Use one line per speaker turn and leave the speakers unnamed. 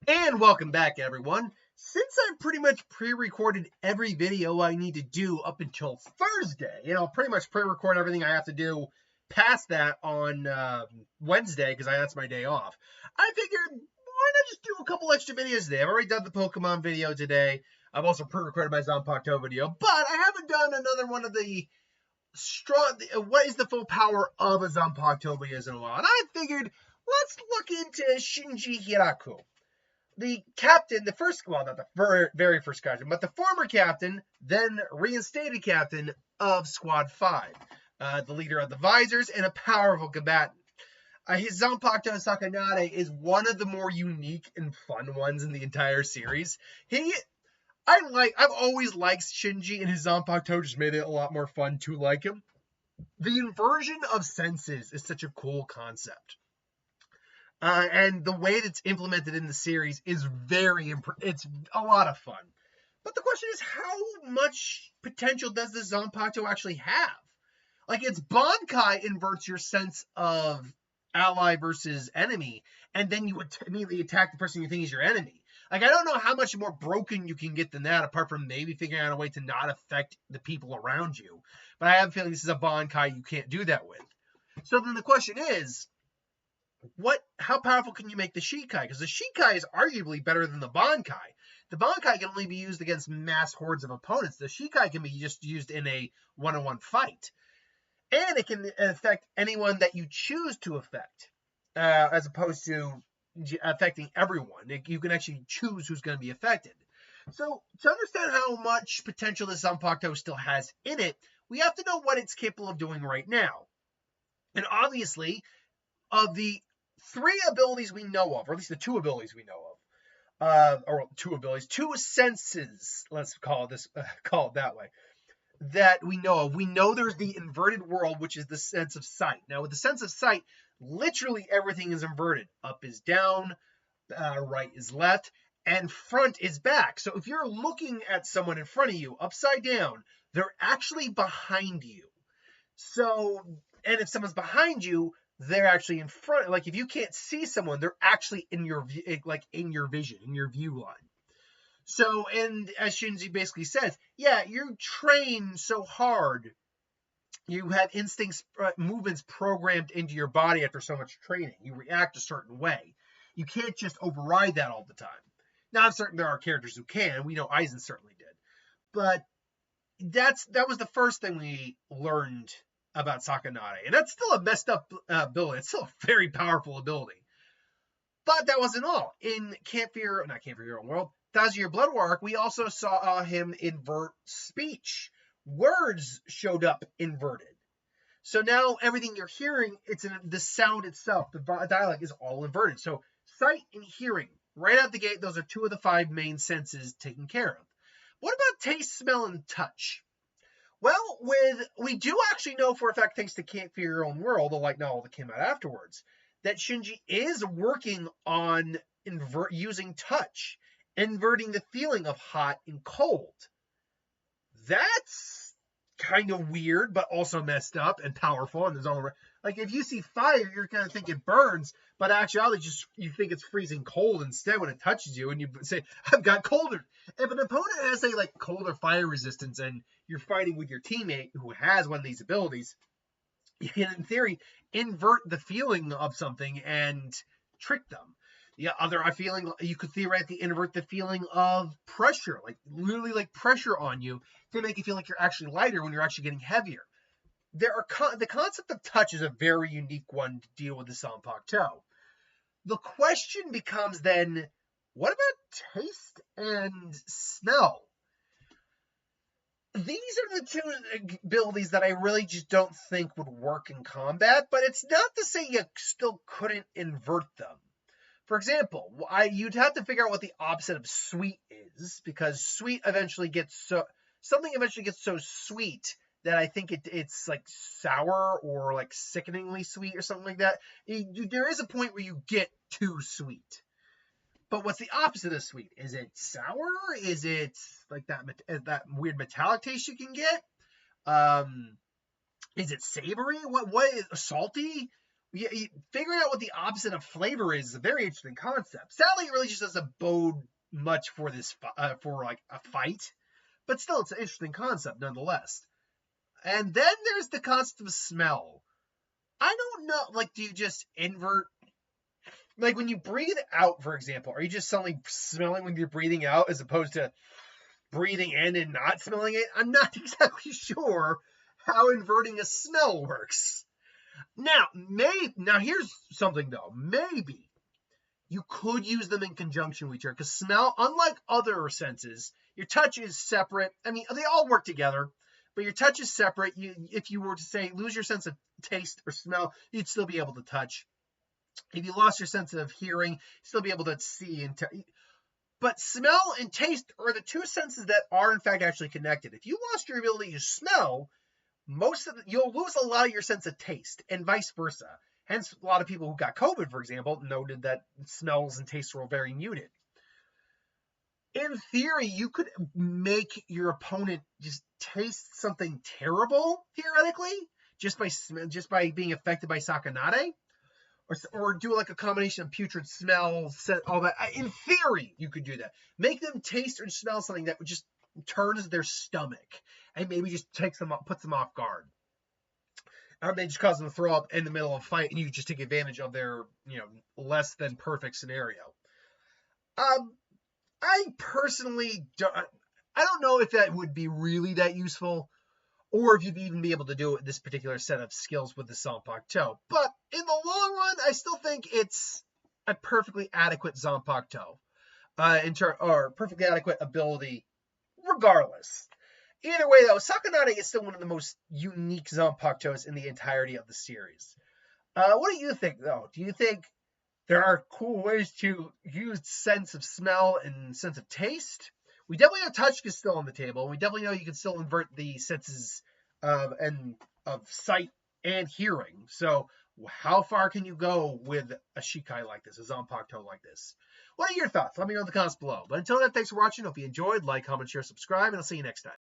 And welcome back, everyone. Since I've pretty much pre-recorded every video I need to do up until Thursday, and I'll pretty much pre-record everything I have to do past that on Wednesday, because that's my day off, I figured, why not just do a couple extra videos today? I've already done the Pokemon video today. I've also pre-recorded my Zanpakuto video, but I haven't done another one of the what is the full power of a Zanpakuto videos in a while. And I figured, let's look into Shinji Hiraku. The captain, the first, well, not the very first captain, but the former captain, then reinstated captain of Squad 5, the leader of the Visors and a powerful combatant. His Zanpakuto Sakanade is one of the more unique and fun ones in the entire series. I've always liked Shinji, and his Zanpakuto just made it a lot more fun to like him. The inversion of senses is such a cool concept. And the way it's implemented in the series is it's a lot of fun. But the question is, how much potential does the Zanpakuto actually have? Like, its Bankai inverts your sense of ally versus enemy, and then you would immediately attack the person you think is your enemy. Like, I don't know how much more broken you can get than that, apart from maybe figuring out a way to not affect the people around you. But I have a feeling this is a Bankai you can't do that with. So then the question is, how powerful can you make the Shikai? Because the Shikai is arguably better than the Bankai. The Bankai can only be used against mass hordes of opponents. The Shikai can be just used in a one-on-one fight. And it can affect anyone that you choose to affect, as opposed to affecting everyone. You can actually choose who's going to be affected. So to understand how much potential this Zanpakuto still has in it, we have to know what it's capable of doing right now. And obviously, of the 3 abilities we know of, or at least the 2 abilities we know of, two senses, let's call it that way, that we know of. We know there's the inverted world, which is the sense of sight. Now, with the sense of sight, literally everything is inverted. Up is down, right is left, and front is back. So if you're looking at someone in front of you, upside down, they're actually behind you. So, and if someone's behind you, they're actually in front. Like, if you can't see someone, they're actually in your vision, in your view line. So, and as Shinji basically says, yeah, you train so hard, you have instincts, movements programmed into your body after so much training. You react a certain way. You can't just override that all the time. Now, I'm certain there are characters who can. We know Aizen certainly did. But that was the first thing we learned about Sakanade. And that's still a messed up ability. It's still a very powerful ability. But that wasn't all. In Your Own World, 1,000 Year Blood War arc, we also saw him invert speech. Words showed up inverted. So now everything you're hearing, the sound itself, the dialect is all inverted. So sight and hearing, right out the gate, those are 2 of the 5 main senses taken care of. What about taste, smell, and touch? Well, we do actually know for a fact, thanks to Can't Fear Your Own World, the light novel that came out afterwards, that Shinji is working on using touch, inverting the feeling of hot and cold. That's kind of weird, but also messed up and powerful. And there's all like, if you see fire, you're gonna think it burns, but actually, you think it's freezing cold instead when it touches you, and you say, "I've got colder." If an opponent has a cold or fire resistance, and you're fighting with your teammate who has one of these abilities, you can, in theory, invert the feeling of something and trick them. The other feeling, you could theoretically invert the feeling of pressure, literally pressure on you, to make you feel like you're actually lighter when you're actually getting heavier. The concept of touch is a very unique one to deal with the Zanpakuto. The question becomes then, what about taste and smell? These are the 2 abilities that I really just don't think would work in combat, but it's not to say you still couldn't invert them. For example, you'd have to figure out what the opposite of sweet is, because something eventually gets so sweet that I think it's like sour or like sickeningly sweet or something like that. There is a point where you get too sweet. But what's the opposite of sweet? Is it sour? Is it like that weird metallic taste you can get? Is it savory? What is salty? figuring out what the opposite of flavor is a very interesting concept. Sadly, it really just doesn't bode much for this for like a fight, but still, it's an interesting concept nonetheless. And then there's the concept of smell. I don't know, like, do you just invert? Like, when you breathe out, for example, are you just suddenly smelling when you're breathing out as opposed to breathing in and not smelling it? I'm not exactly sure how inverting a smell works. Now here's something though. Maybe you could use them in conjunction with each other because smell, unlike other senses, your touch is separate. I mean, they all work together, but your touch is separate. If you were to say lose your sense of taste or smell, you'd still be able to touch. If you lost your sense of hearing, you'd still be able to see and but smell and taste are the two senses that are in fact actually connected. If you lost your ability to smell, you'll lose a lot of your sense of taste, and vice versa. Hence, a lot of people who got COVID, for example, noted that smells and tastes were very muted. In theory, you could make your opponent just taste something terrible, theoretically, just by being affected by Sakanade, or do like a combination of putrid smells, all that. In theory, you could do that. Make them taste or smell something that would just turns their stomach and maybe just puts them off guard. Or maybe just cause them to throw up in the middle of a fight and you just take advantage of their, less than perfect scenario. I personally I don't know if that would be really that useful or if you'd even be able to do it with this particular set of skills with the Zanpakuto. But in the long run, I still think it's a perfectly adequate Zanpakuto. Or perfectly adequate ability regardless. Either way, though, Sakanade is still one of the most unique Zanpakutos in the entirety of the series. What do you think, though? Do you think there are cool ways to use sense of smell and sense of taste? We definitely know touch is still on the table. We definitely know you can still invert the senses of sight and hearing. So how far can you go with a Shikai like this, a Zanpakuto like this? What are your thoughts? Let me know in the comments below. But until then, thanks for watching. Hope you enjoyed. Like, comment, share, subscribe, and I'll see you next time.